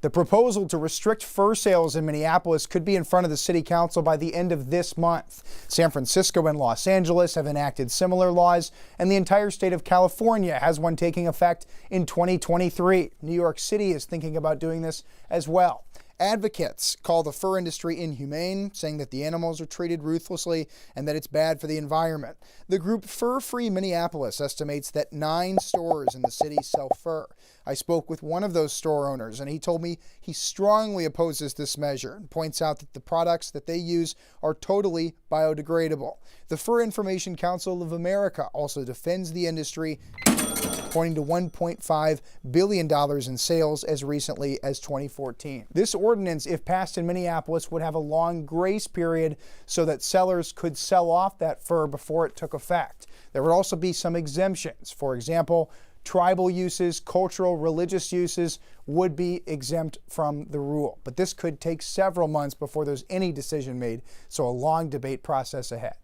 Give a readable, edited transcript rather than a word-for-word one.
The proposal to restrict fur sales in Minneapolis could be in front of the city council by the end of this month. San Francisco and Los Angeles have enacted similar laws, and the entire state of California has one taking effect in 2023. New York City is thinking about doing this as well. Advocates call the fur industry inhumane, saying that the animals are treated ruthlessly and that it's bad for the environment. The group Fur Free Minneapolis estimates that 9 stores in the city sell fur. I spoke with one of those store owners, and he told me he strongly opposes this measure and points out that the products that they use are totally biodegradable. The Fur Information Council of America also defends the industry, pointing to $1.5 billion in sales as recently as 2014. This ordinance, if passed in Minneapolis, would have a long grace period so that sellers could sell off that fur before it took effect. There would also be some exemptions. For example, tribal uses, cultural, religious uses would be exempt from the rule. But this could take several months before there's any decision made, so a long debate process ahead.